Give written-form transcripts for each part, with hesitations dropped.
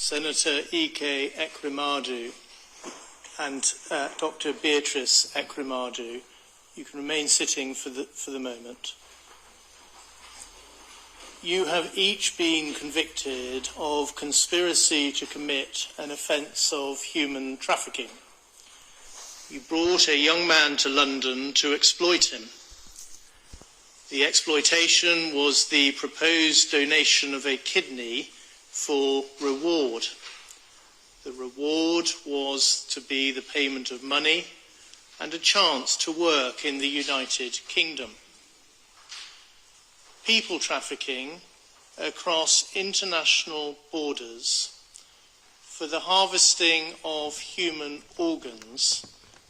Senator IKE EKWEREMADU and Dr. Beatrice EKWEREMADU, you can remain sitting for the moment. You have each been convicted of conspiracy to commit an offence of human trafficking. You brought a young man to London to exploit him. The exploitation was the proposed donation of a kidney for reward. The reward was to be the payment of money and a chance to work in the United Kingdom. People trafficking across international borders for the harvesting of human organs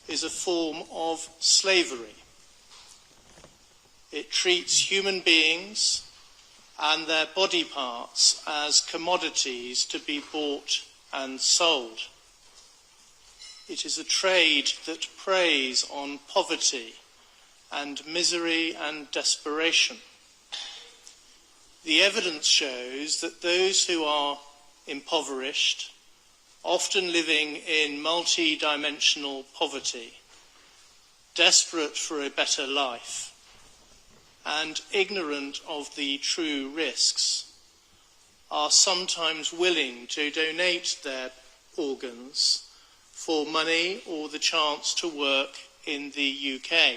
is a form of slavery. It treats human beings and their body parts as commodities to be bought and sold. It is a trade that preys on poverty and misery and desperation. The evidence shows that those who are impoverished, often living in multi-dimensional poverty, desperate for a better life, and ignorant of the true risks, are sometimes willing to donate their organs for money or the chance to work in the UK.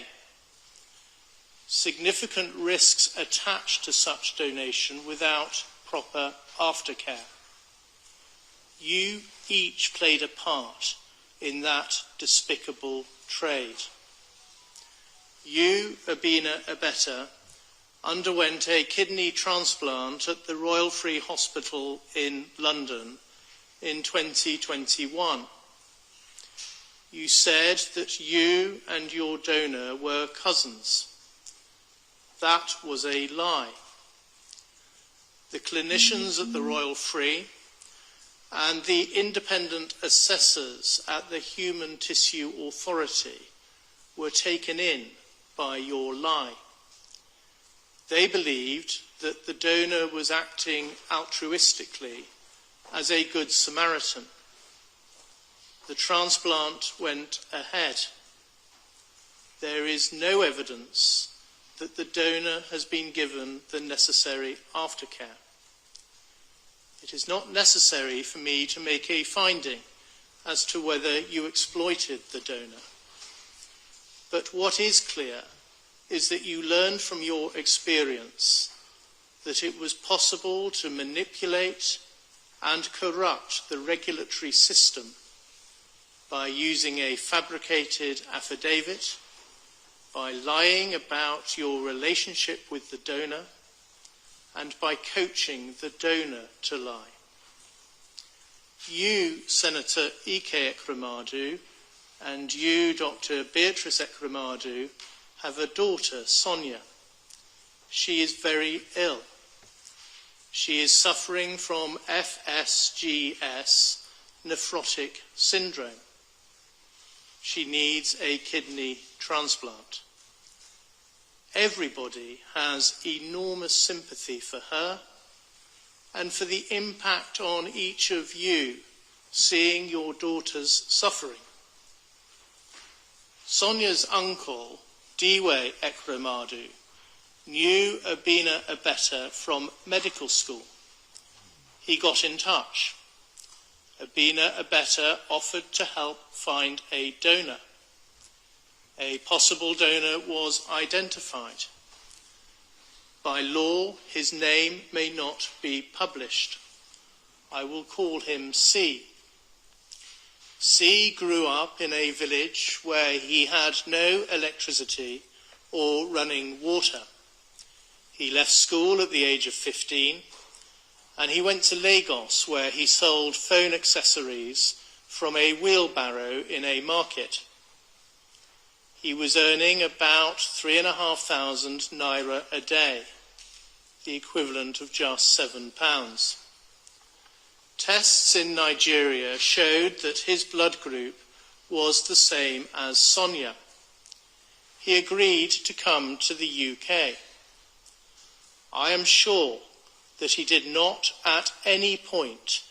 Significant risks attached to such donation without proper aftercare. You each played a part in that despicable trade. You, Abina Abetta, underwent a kidney transplant at the Royal Free Hospital in London in 2021. You said that you and your donor were cousins. That was a lie. The clinicians at the Royal Free and the independent assessors at the Human Tissue Authority were taken in by your lie. They believed that the donor was acting altruistically as a good Samaritan. The transplant went ahead. There is no evidence that the donor has been given the necessary aftercare. It is not necessary for me to make a finding as to whether you exploited the donor. But what is clear is that you learned from your experience that it was possible to manipulate and corrupt the regulatory system by using a fabricated affidavit, by lying about your relationship with the donor, and by coaching the donor to lie. You, Senator IKE EKWEREMADU, and you, Dr. Beatrice EKWEREMADU, have a daughter, Sonia. She is very ill. She is suffering from FSGS, nephrotic syndrome. She needs a kidney transplant. Everybody has enormous sympathy for her and for the impact on each of you seeing your daughter's suffering. Sonia's uncle, Diwe EKWEREMADU, knew Abina Abetta from medical school. He got in touch. Abina Abetta offered to help find a donor. A possible donor was identified. By law, his name may not be published. I will call him C. C grew up in a village where he had no electricity or running water. He left school at the age of 15 and he went to Lagos where he sold phone accessories from a wheelbarrow in a market. He was earning about 3,500 naira a day, the equivalent of just £7. Tests in Nigeria showed that his blood group was the same as Sonia. He agreed to come to the UK. I am sure that he did not at any point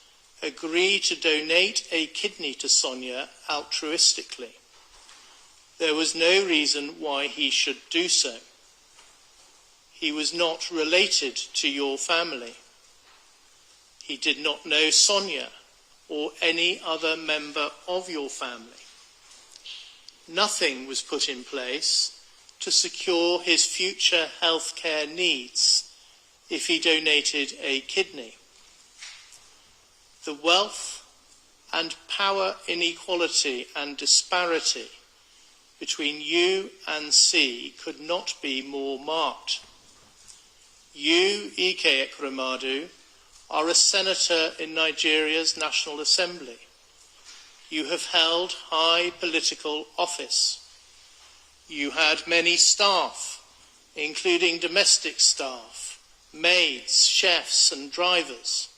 agree to donate a kidney to Sonia altruistically. There was no reason why he should do so. He was not related to your family. He did not know Sonia or any other member of your family. Nothing was put in place to secure his future healthcare needs if he donated a kidney. The wealth and power inequality and disparity between you and C could not be more marked. You, IKE EKWEREMADU, are a senator in Nigeria's National Assembly. You have held high political office. You had many staff, including domestic staff, maids, chefs and drivers.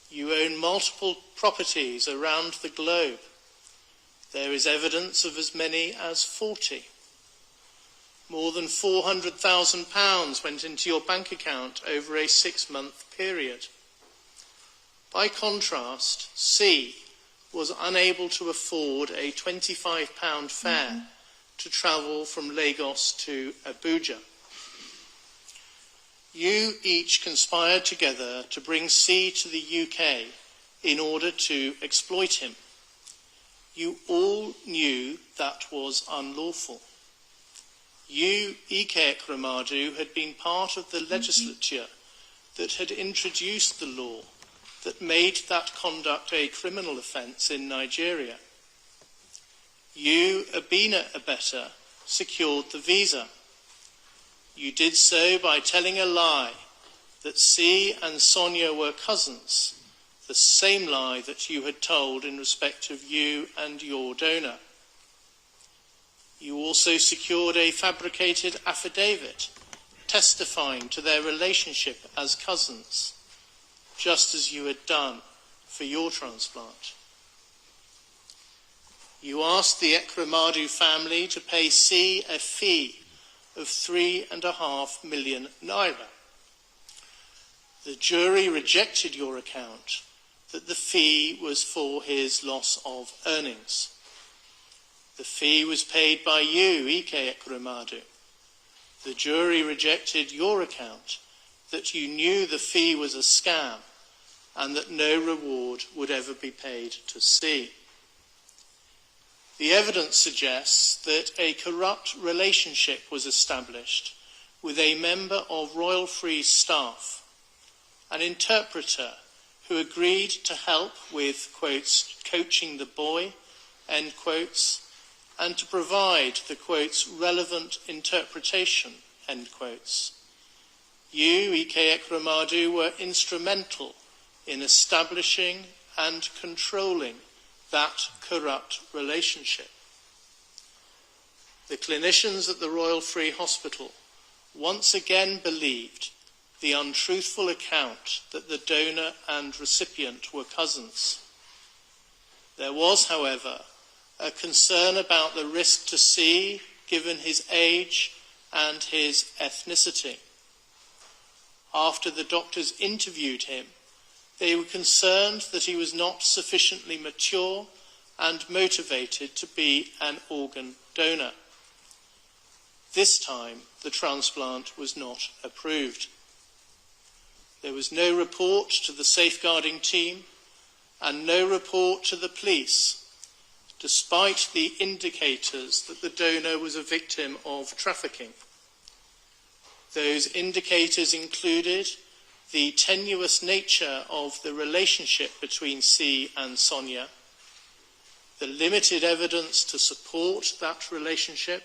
You own multiple properties around the globe. There is evidence of as many as 40. More than £400,000 went into your bank account over a 6-month period. By contrast, C was unable to afford a £25 fare to travel from Lagos to Abuja. You each conspired together to bring C to the UK in order to exploit him. You all knew that was unlawful. You, IKE EKWEREMADU, had been part of the legislature that had introduced the law that made that conduct a criminal offence in Nigeria. You, Abina Abeta, secured the visa. You did so by telling a lie that C and Sonia were cousins, the same lie that you had told in respect of you and your donor. You also secured a fabricated affidavit testifying to their relationship as cousins, just as you had done for your transplant. You asked the EKWEREMADU family to pay C a fee of 3.5 million naira. The jury rejected your account that the fee was for his loss of earnings. The fee was paid by you, IKE EKWEREMADU. The jury rejected your account that you knew the fee was a scam and that no reward would ever be paid to C. The evidence suggests that a corrupt relationship was established with a member of Royal Free staff, an interpreter who agreed to help with, quotes, coaching the boy, end quotes, and to provide the, quotes, relevant interpretation, end quotes. You, IKE EKWEREMADU, were instrumental in establishing and controlling that corrupt relationship. The clinicians at the Royal Free Hospital once again believed the untruthful account that the donor and recipient were cousins. There was, however, a concern about the risk to C given his age and his ethnicity. After the doctors interviewed him, they were concerned that he was not sufficiently mature and motivated to be an organ donor. This time, the transplant was not approved. There was no report to the safeguarding team and no report to the police, despite the indicators that the donor was a victim of trafficking. Those indicators included the tenuous nature of the relationship between C and Sonia, the limited evidence to support that relationship,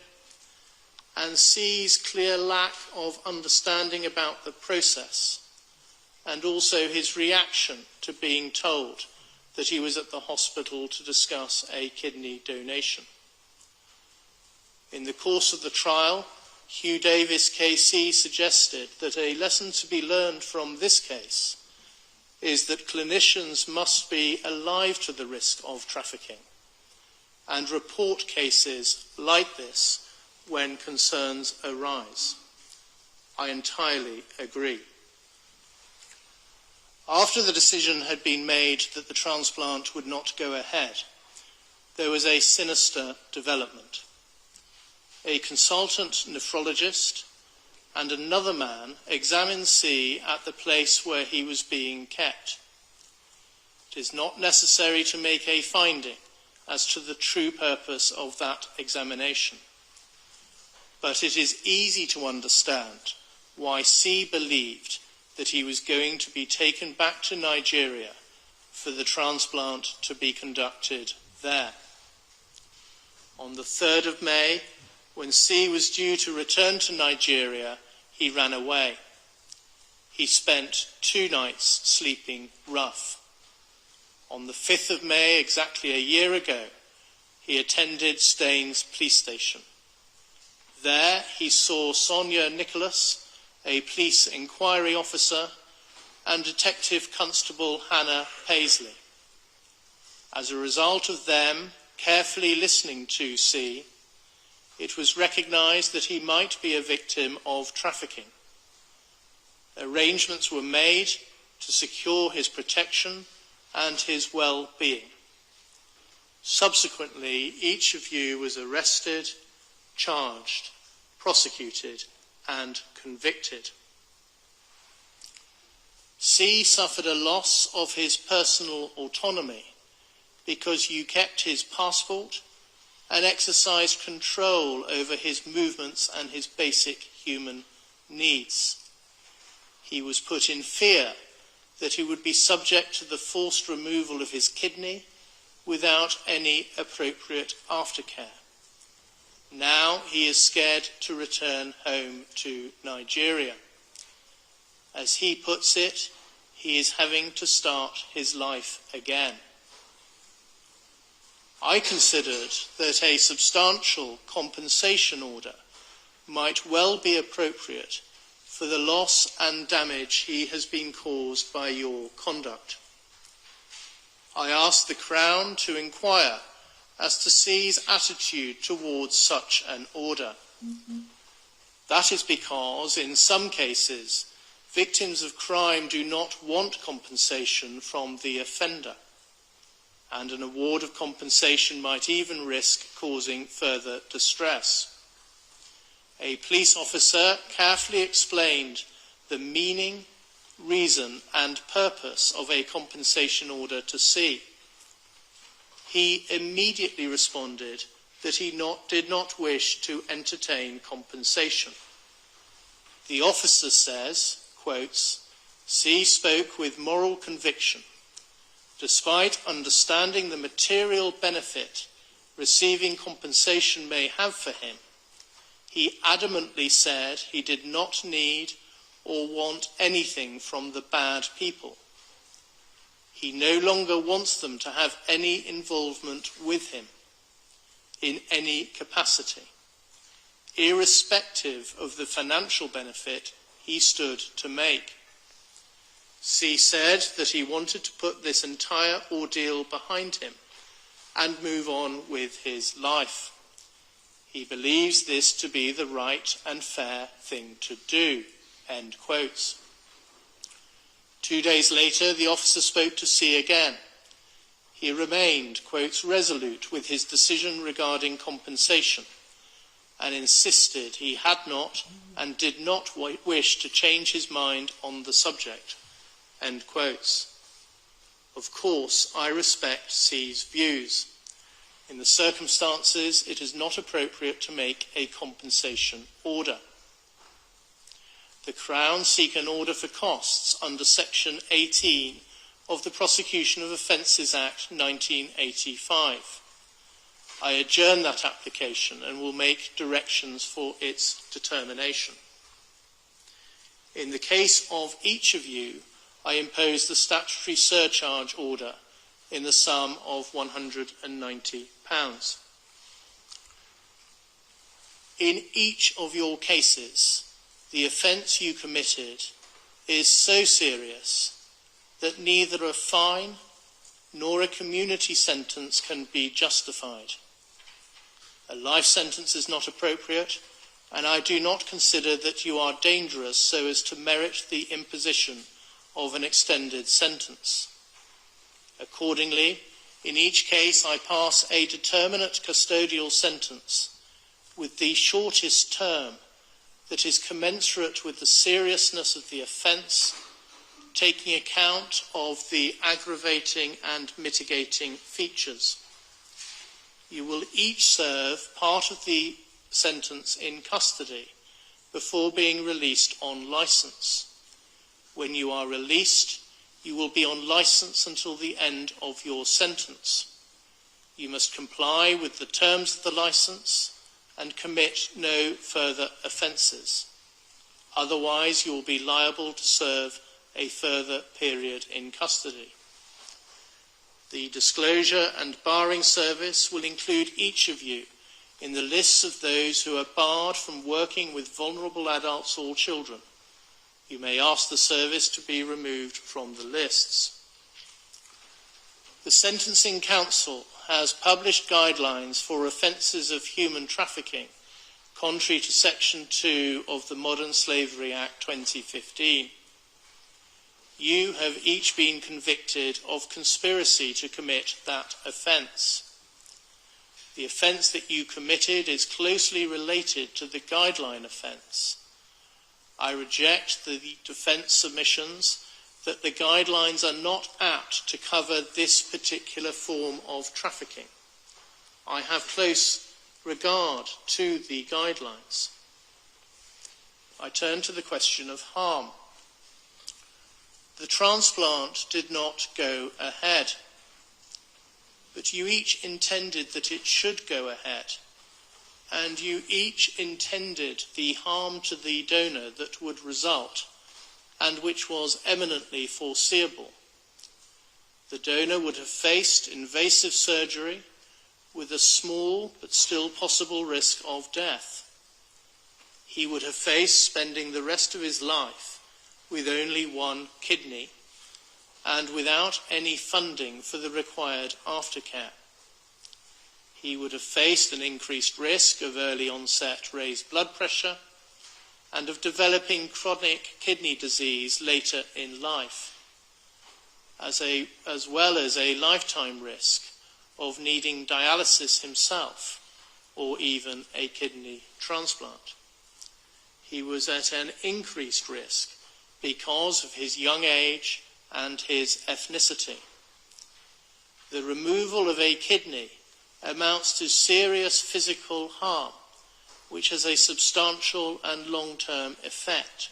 and C's clear lack of understanding about the process, and also his reaction to being told that he was at the hospital to discuss a kidney donation. In the course of the trial, Hugh Davis KC suggested that a lesson to be learned from this case is that clinicians must be alive to the risk of trafficking and report cases like this when concerns arise. I entirely agree. After the decision had been made that the transplant would not go ahead, there was a sinister development. A consultant nephrologist and another man examined C at the place where he was being kept. It is not necessary to make a finding as to the true purpose of that examination, but it is easy to understand why C believed that he was going to be taken back to Nigeria for the transplant to be conducted there. On the 3rd of May, when C was due to return to Nigeria, he ran away. He spent 2 nights sleeping rough. On the 5th of May, exactly a year ago, he attended Staines police station. There he saw Sonia Nicholas, a police inquiry officer, and Detective Constable Hannah Paisley. As a result of them carefully listening to C, it was recognised that he might be a victim of trafficking. Arrangements were made to secure his protection and his well-being. Subsequently, each of you was arrested, charged, prosecuted, and convicted. C suffered a loss of his personal autonomy because you kept his passport and exercised control over his movements and his basic human needs. He was put in fear that he would be subject to the forced removal of his kidney without any appropriate aftercare. Now he is scared to return home to Nigeria. As he puts it, he is having to start his life again. I considered that a substantial compensation order might well be appropriate for the loss and damage he has been caused by your conduct. I asked the Crown to inquire as to C's attitude towards such an order. That is because, in some cases, victims of crime do not want compensation from the offender, and an award of compensation might even risk causing further distress. A police officer carefully explained the meaning, reason, and purpose of a compensation order to C. He immediately responded that he did not wish to entertain compensation. The officer says, quotes, "C spoke with moral conviction. Despite understanding the material benefit receiving compensation may have for him, he adamantly said he did not need or want anything from the bad people. He no longer wants them to have any involvement with him in any capacity, irrespective of the financial benefit he stood to make." C said that he wanted to put this entire ordeal behind him and move on with his life. He believes this to be the right and fair thing to do, end quotes. 2 days later, the officer spoke to C again. He remained, quotes, resolute with his decision regarding compensation and insisted he had not and did not wish to change his mind on the subject, end quotes. Of course, I respect C's views. In the circumstances, it is not appropriate to make a compensation order. The Crown seek an order for costs under Section 18 of the Prosecution of Offences Act 1985. I adjourn that application and will make directions for its determination. In the case of each of you, I impose the statutory surcharge order in the sum of £190. In each of your cases, the offence you committed is so serious that neither a fine nor a community sentence can be justified. A life sentence is not appropriate, and I do not consider that you are dangerous so as to merit the imposition of an extended sentence. Accordingly, in each case I pass a determinate custodial sentence with the shortest term that is commensurate with the seriousness of the offence, taking account of the aggravating and mitigating features. You will each serve part of the sentence in custody before being released on licence. When you are released, you will be on licence until the end of your sentence. You must comply with the terms of the licence and commit no further offences. Otherwise, you will be liable to serve a further period in custody. The disclosure and barring service will include each of you in the lists of those who are barred from working with vulnerable adults or children. You may ask the service to be removed from the lists. The Sentencing Council has published guidelines for offences of human trafficking, contrary to Section 2 of the Modern Slavery Act 2015. You have each been convicted of conspiracy to commit that offence. The offence that you committed is closely related to the guideline offence. I reject the defence submissions that the guidelines are not apt to cover this particular form of trafficking. I have close regard to the guidelines. I turn to the question of harm. The transplant did not go ahead, but you each intended that it should go ahead, and you each intended the harm to the donor that would result, and which was eminently foreseeable. The donor would have faced invasive surgery with a small but still possible risk of death. He would have faced spending the rest of his life with only one kidney and without any funding for the required aftercare. He would have faced an increased risk of early onset raised blood pressure and of developing chronic kidney disease later in life, as well as a lifetime risk of needing dialysis himself or even a kidney transplant. He was at an increased risk because of his young age and his ethnicity. The removal of a kidney amounts to serious physical harm, which has a substantial and long-term effect.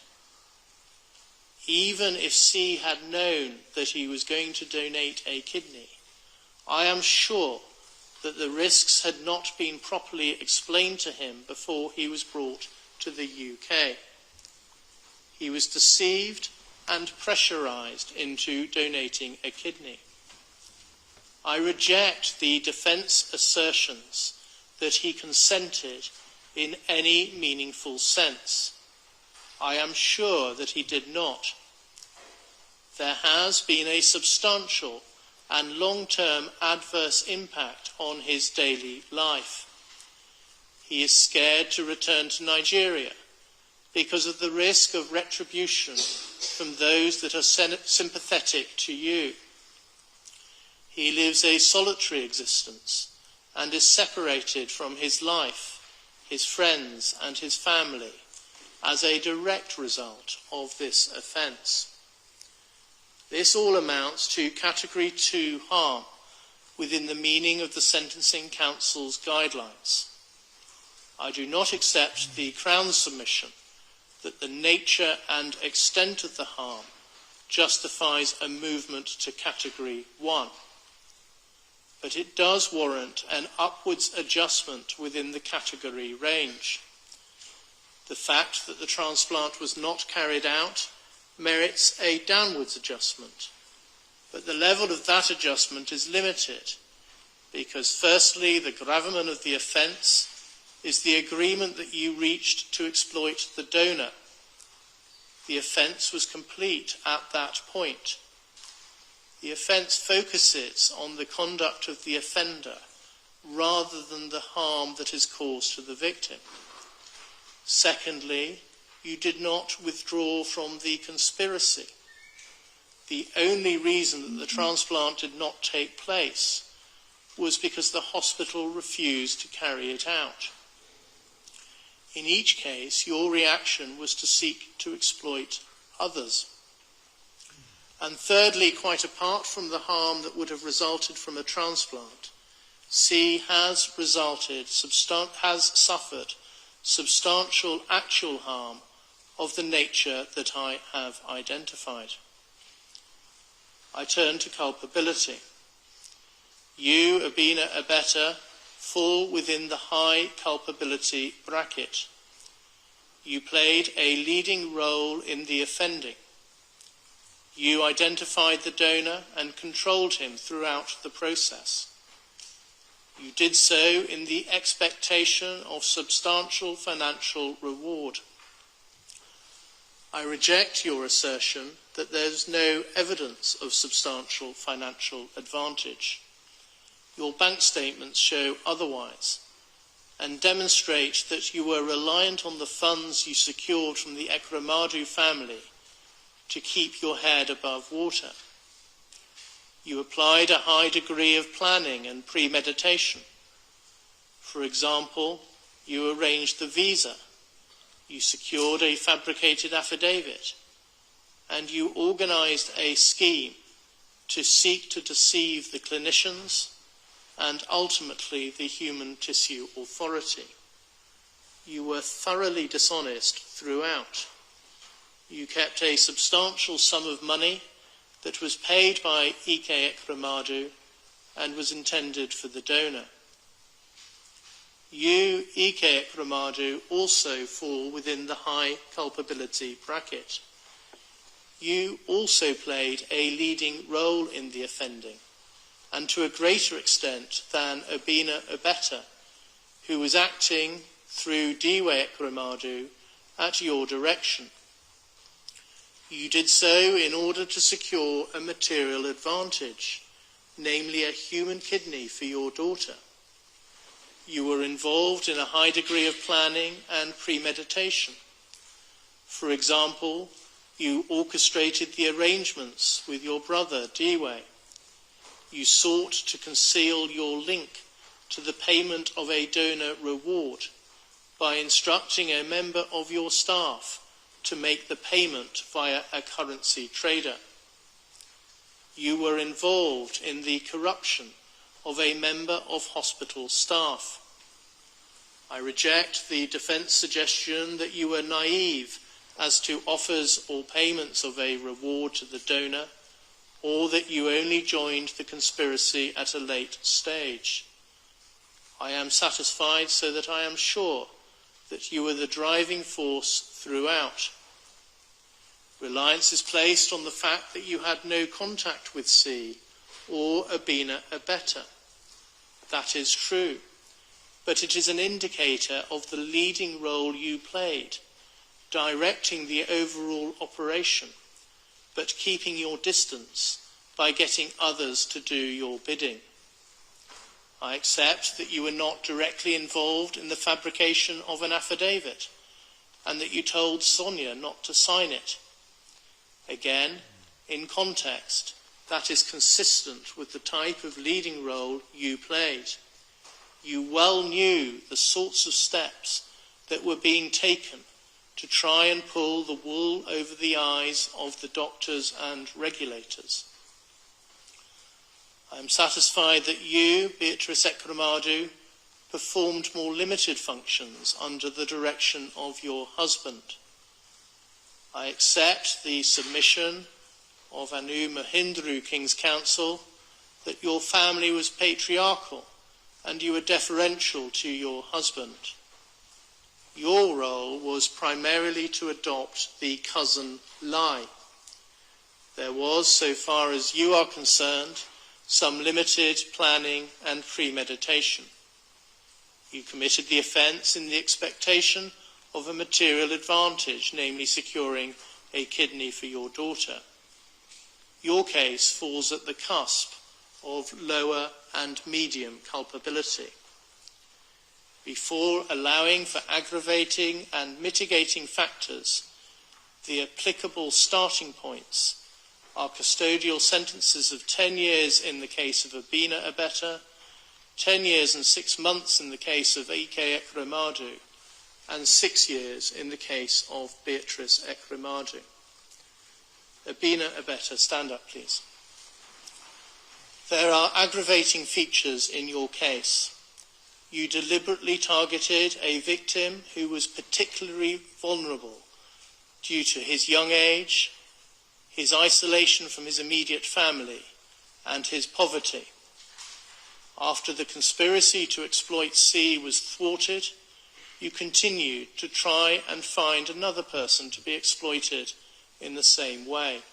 Even if C had known that he was going to donate a kidney, I am sure that the risks had not been properly explained to him before he was brought to the UK. He was deceived and pressurised into donating a kidney. I reject the defence assertions that he consented in any meaningful sense. I am sure that he did not. There has been a substantial and long-term adverse impact on his daily life. He is scared to return to Nigeria because of the risk of retribution from those that are sympathetic to you. He lives a solitary existence and is separated from his life, his friends and his family as a direct result of this offence. This all amounts to Category 2 harm within the meaning of the Sentencing Council's guidelines. I do not accept the Crown's submission that the nature and extent of the harm justifies a movement to Category 1. But it does warrant an upwards adjustment within the category range. The fact that the transplant was not carried out merits a downwards adjustment, but the level of that adjustment is limited because, firstly, the gravamen of the offence is the agreement that you reached to exploit the donor. The offence was complete at that point. The offence focuses on the conduct of the offender rather than the harm that is caused to the victim. Secondly, you did not withdraw from the conspiracy. The only reason that the transplant did not take place was because the hospital refused to carry it out. In each case, your reaction was to seek to exploit others. And thirdly, quite apart from the harm that would have resulted from a transplant, C has suffered substantial actual harm of the nature that I have identified. I turn to culpability. You, Abina Abeta, fall within the high culpability bracket. You played a leading role in the offending. You identified the donor and controlled him throughout the process. You did so in the expectation of substantial financial reward. I reject your assertion that there is no evidence of substantial financial advantage. Your bank statements show otherwise and demonstrate that you were reliant on the funds you secured from the Ekweremadu family to keep your head above water. You applied a high degree of planning and premeditation. For example, you arranged the visa, you secured a fabricated affidavit, and you organized a scheme to seek to deceive the clinicians and ultimately the Human Tissue Authority. You were thoroughly dishonest throughout. You kept a substantial sum of money that was paid by IKE EKWEREMADU and was intended for the donor. You, IKE EKWEREMADU, also fall within the high culpability bracket. You also played a leading role in the offending, and to a greater extent than Abina Abeta, who was acting through Diwe Ekweremadu at your direction. You did so in order to secure a material advantage, namely a human kidney for your daughter. You were involved in a high degree of planning and premeditation. For example, you orchestrated the arrangements with your brother, Diwe. You sought to conceal your link to the payment of a donor reward by instructing a member of your staff to make the payment via a currency trader. You were involved in the corruption of a member of hospital staff. I reject the defence suggestion that you were naive as to offers or payments of a reward to the donor, or that you only joined the conspiracy at a late stage. I am satisfied so that I am sure that you were the driving force throughout. Reliance is placed on the fact that you had no contact with C or Abina Abeta. That is true, but it is an indicator of the leading role you played, directing the overall operation, but keeping your distance by getting others to do your bidding. I accept that you were not directly involved in the fabrication of an affidavit, and that you told Sonia not to sign it. Again, in context, that is consistent with the type of leading role you played. You well knew the sorts of steps that were being taken to try and pull the wool over the eyes of the doctors and regulators. I am satisfied that you, Beatrice Ekweremadu, performed more limited functions under the direction of your husband. I accept the submission of Anu Mahindru King's Council that your family was patriarchal and you were deferential to your husband. Your role was primarily to adopt the cousin lie. There was, so far as you are concerned, some limited planning and premeditation. You committed the offence in the expectation of a material advantage, namely securing a kidney for your daughter. Your case falls at the cusp of lower and medium culpability. Before allowing for aggravating and mitigating factors, the applicable starting points are custodial sentences of 10 years in the case of Abina Abeta, 10 years and 6 months in the case of IKE EKWEREMADU, and 6 years in the case of Beatrice EKWEREMADU. Abina Abeta, stand up please. There are aggravating features in your case. You deliberately targeted a victim who was particularly vulnerable due to his young age, his isolation from his immediate family, and his poverty. After the conspiracy to exploit C was thwarted, you continued to try and find another person to be exploited in the same way.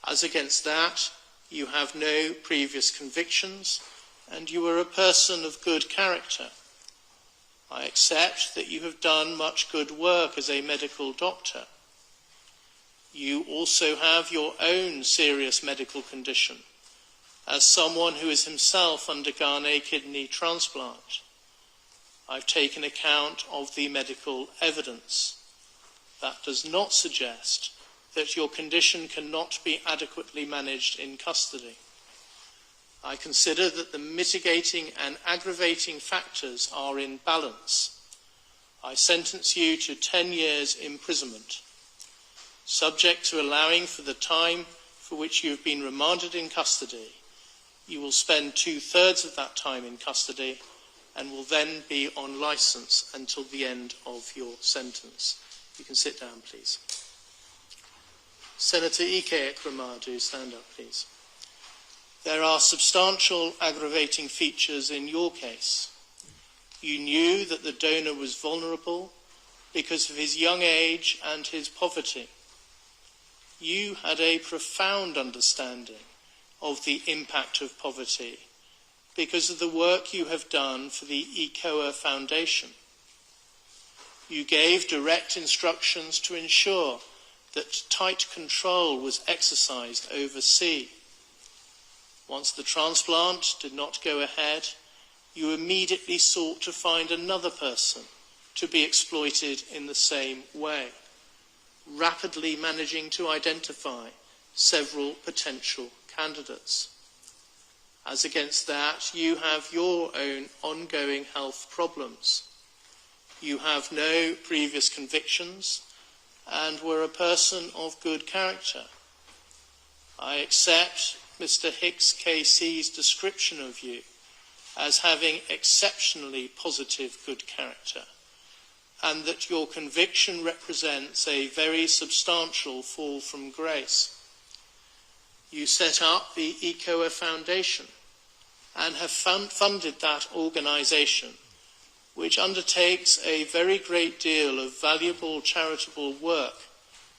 As against that, you have no previous convictions, and you are a person of good character. I accept that you have done much good work as a medical doctor. You also have your own serious medical condition, as someone who has himself undergone a kidney transplant. I've taken account of the medical evidence. That does not suggest that your condition cannot be adequately managed in custody. I consider that the mitigating and aggravating factors are in balance. I sentence you to 10 years imprisonment, subject to allowing for the time for which you have been remanded in custody. You will spend 2/3 of that time in custody and will then be on licence until the end of your sentence. You can sit down, please. Senator IKE EKWEREMADU, stand up, please. There are substantial aggravating features in your case. You knew that the donor was vulnerable because of his young age and his poverty. You had a profound understanding of the impact of poverty because of the work you have done for the EKWER Foundation. You gave direct instructions to ensure that tight control was exercised over C. Once the transplant did not go ahead, you immediately sought to find another person to be exploited in the same way, rapidly managing to identify several potential candidates. As against that, you have your own ongoing health problems. You have no previous convictions and were a person of good character. I accept Mr. Hicks KC's description of you as having exceptionally positive good character, and that your conviction represents a very substantial fall from grace. You set up the EKWER Foundation and have funded that organisation, which undertakes a very great deal of valuable charitable work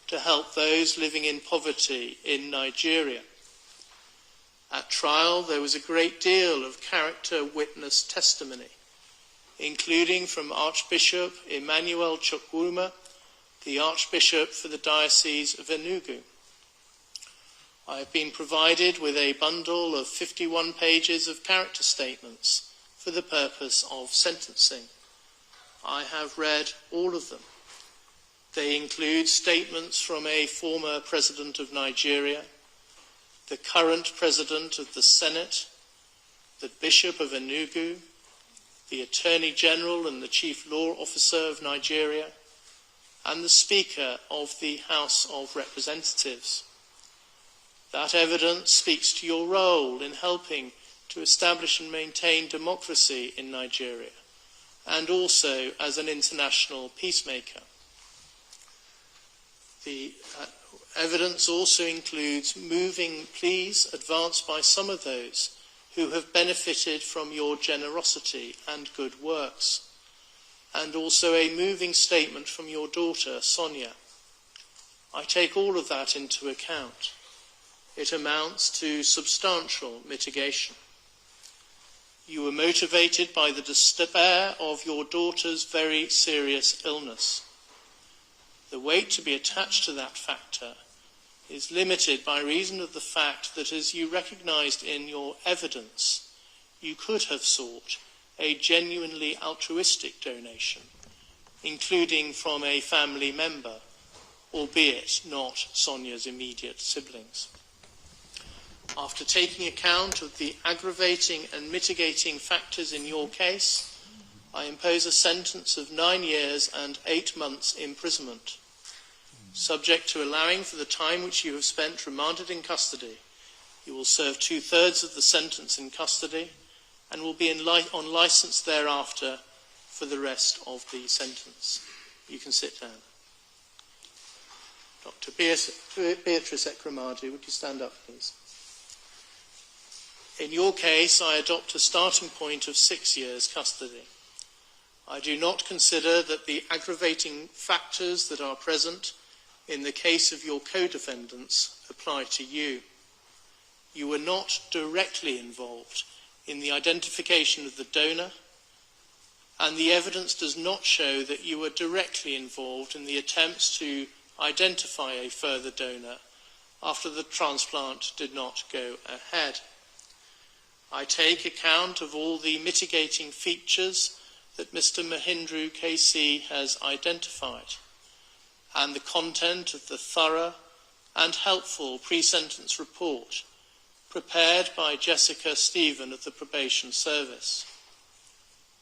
to help those living in poverty in Nigeria. At trial, there was a great deal of character witness testimony, including from Archbishop Emmanuel Chukwuma, the Archbishop for the Diocese of Enugu. I have been provided with a bundle of 51 pages of character statements for the purpose of sentencing. I have read all of them. They include statements from a former president of Nigeria, the current president of the Senate, the Bishop of Enugu, the Attorney General and the Chief Law Officer of Nigeria, and the Speaker of the House of Representatives. That evidence speaks to your role in helping to establish and maintain democracy in Nigeria, and also as an international peacemaker. The evidence also includes moving pleas advanced by some of those who have benefited from your generosity and good works, and also a moving statement from your daughter, Sonia. I take all of that into account. It amounts to substantial mitigation. You were motivated by the despair of your daughter's very serious illness. The weight to be attached to that factor is limited by reason of the fact that, as you recognised in your evidence, you could have sought a genuinely altruistic donation, including from a family member, albeit not Sonia's immediate siblings. After taking account of the aggravating and mitigating factors in your case, I impose a sentence of 9 years and 8 months imprisonment, subject to allowing for the time which you have spent remanded in custody. You will serve 2/3 of the sentence in custody and will be on licence thereafter for the rest of the sentence. You can sit down. Dr. Beatrice EKWEREMADU, would you stand up, please? In your case, I adopt a starting point of 6 years custody. I do not consider that the aggravating factors that are present in the case of your co-defendants apply to you. You were not directly involved in the identification of the donor, and the evidence does not show that you were directly involved in the attempts to identify a further donor after the transplant did not go ahead. I take account of all the mitigating features that Mr. Mahindra KC has identified and the content of the thorough and helpful pre-sentence report prepared by Jessica Stephen of the Probation Service.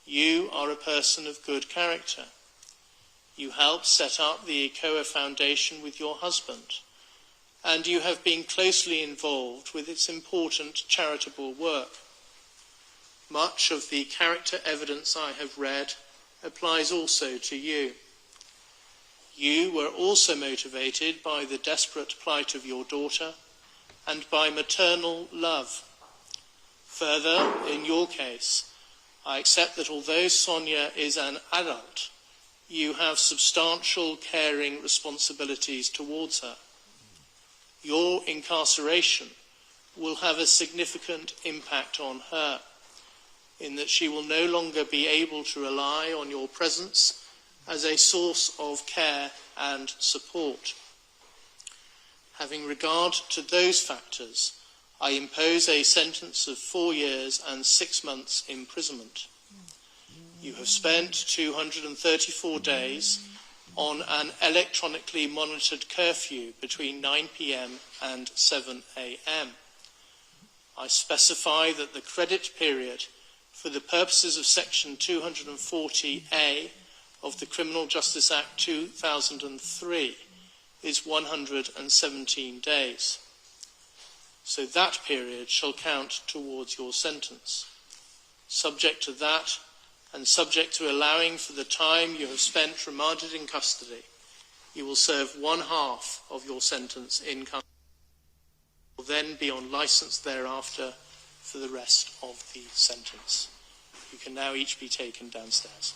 You are a person of good character. You helped set up the EKWER Foundation with your husband, and you have been closely involved with its important charitable work. Much of the character evidence I have read applies also to you. You were also motivated by the desperate plight of your daughter and by maternal love. Further, in your case, I accept that although Sonia is an adult, you have substantial caring responsibilities towards her. Your incarceration will have a significant impact on her, in that she will no longer be able to rely on your presence as a source of care and support. Having regard to those factors, I impose a sentence of 4 years and 6 months imprisonment. You have spent 234 days on an electronically monitored curfew between 9 p.m. and 7 a.m. I specify that the credit period for the purposes of Section 240A of the Criminal Justice Act 2003 is 117 days. So that period shall count towards your sentence. Subject to that, and subject to allowing for the time you have spent remanded in custody, you will serve 1/2 of your sentence in custody. You will then be on licence thereafter for the rest of the sentence. You can now each be taken downstairs.